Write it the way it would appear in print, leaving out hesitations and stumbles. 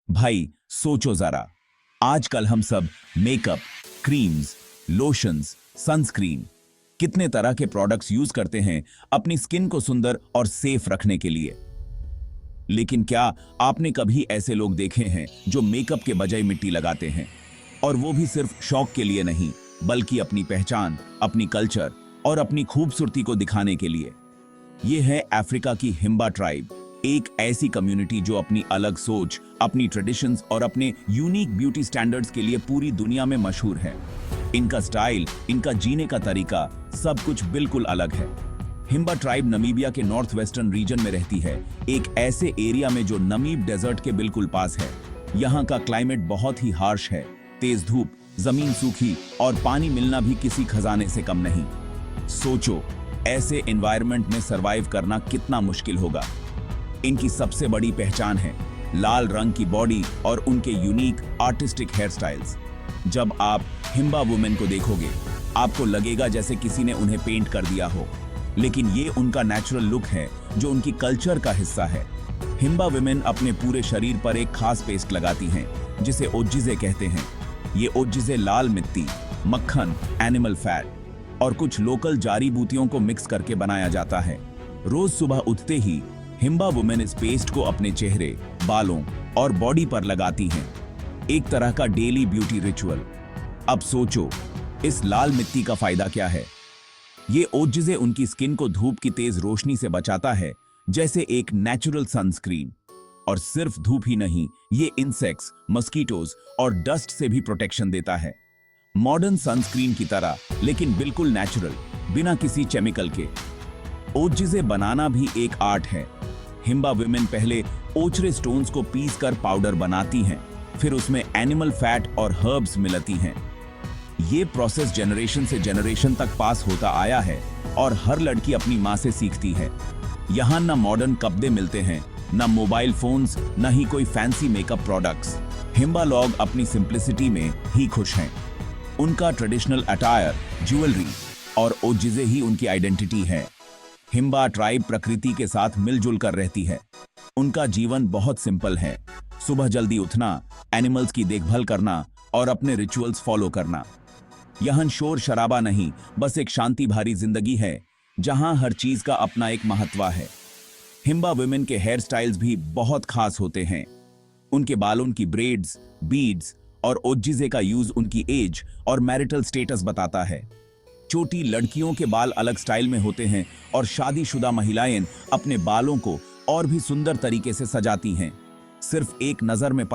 भाई सोचो जरा, आजकल हम सब मेकअप, क्रीम्स, लोशंस, सनस्क्रीन, कितने तरह के प्रोडक्ट्स यूज करते हैं अपनी स्किन को सुंदर और सेफ रखने के लिए। लेकिन क्या आपने कभी ऐसे लोग देखे हैं जो मेकअप के बजाय मिट्टी लगाते हैं, और वो भी सिर्फ शौक के लिए नहीं, बल्कि अपनी पहचान, अपनी कल्चर और अपनी खूबसूरती को दिखाने के लिए। ये है अफ्रीका की हिम्बा ट्राइब, एक ऐसी कम्युनिटी जो अपनी अलग सोच, अपनी ट्रेडिशंस और अपने यूनिक ब्यूटी स्टैंडर्ड्स के लिए पूरी दुनिया में मशहूर है। इनका स्टाइल, इनका जीने का तरीका, सब कुछ बिल्कुल अलग है। हिम्बा ट्राइब नमीबिया के नॉर्थ वेस्टर्न रीजन में रहती है, एक ऐसे एरिया में जो नमीब डेजर्ट के बिल्कुल पास है। यहाँ का क्लाइमेट बहुत ही हार्श है, तेज धूप, जमीन सूखी और पानी मिलना भी किसी खजाने से कम नहीं। सोचो, ऐसे एनवायरनमेंट में सरवाइव करना कितना मुश्किल होगा। इनकी सबसे बड़ी पहचान है लाल रंग की बॉडी और उनके यूनिक आर्टिस्टिक हेयर स्टाइल्स। जब आप हिम्बा वुमेन को देखोगे, आपको लगेगा जैसे किसी ने उन्हें पेंट कर दिया हो, लेकिन ये उनका नेचुरल लुक है जो उनकी कल्चर का हिस्सा है। हिम्बा वुमेन अपने पूरे शरीर पर एक खास पेस्ट लगाती हैं, जिसे ओजिजे कहते हैं। ये ओजिजे लाल मिट्टी, मक्खन, एनिमल फैट और कुछ लोकल जड़ी बूटियों को मिक्स करके बनाया जाता है। रोज सुबह उठते ही हिम्बा वुमेन इस पेस्ट को अपने चेहरे, बालों और बॉडी पर लगाती हैं, एक तरह का डेली ब्यूटी रिचुअल। अब सोचो, इस लाल मिट्टी का फायदा क्या है? ये ओजिजे उनकी स्किन को धूप की तेज रोशनी से बचाता है, जैसे एक नेचुरल सनस्क्रीन। और सिर्फ धूप ही नहीं, ये इंसेक्ट्स, मस्कीटोज और डस्ट से भी प्रोटेक्शन देता है। मॉडर्न सनस्क्रीन की तरह, लेकिन बिल्कुल नेचुरल, बिना किसी केमिकल के। ओजिजे बनाना भी एक आर्ट है। हिम्बा वुमेन पहले ओचरे स्टोन्स को पीस कर पाउडर बनाती हैं, फिर उसमें एनिमल फैट और हर्ब्स मिलाती हैं। ये प्रोसेस जनरेशन से जनरेशन तक पास होता आया है और हर लड़की अपनी माँ से सीखती है। यहाँ ना मॉडर्न कपड़े मिलते हैं, ना मोबाइल फोन्स, ना ही कोई फैंसी मेकअप प्रोडक्ट्स। हिम्बा लोग अपनी सिंप्लिसिटी में ही खुश हैं। उनका ट्रेडिशनल अटायर, ज्वेलरी और ओजिजे ही उनकी आइडेंटिटी है। हिम्बा ट्राइब प्रकृति के साथ मिलजुल कर रहती है। उनका जीवन बहुत सिंपल है, सुबह जल्दी उठना, एनिमल्स की देखभाल करना और अपने रिचुअल्स फॉलो करना। यहाँ शोर शराबा नहीं, बस एक शांति भरी जिंदगी है, जहां हर चीज का अपना एक महत्व है। हिम्बा वुमेन के हेयर स्टाइल्स भी बहुत खास होते हैं। उनके बालों की ब्रेड्स, बीड्स और ओजिजे का यूज उनकी एज और मैरिटल स्टेटस बताता है। छोटी लड़कियों के बाल अलग स्टाइल में होते हैं और शादीशुदा महिलाएं अपने बालों को और भी सुंदर तरीके से सजाती हैं। सिर्फ एक नजर में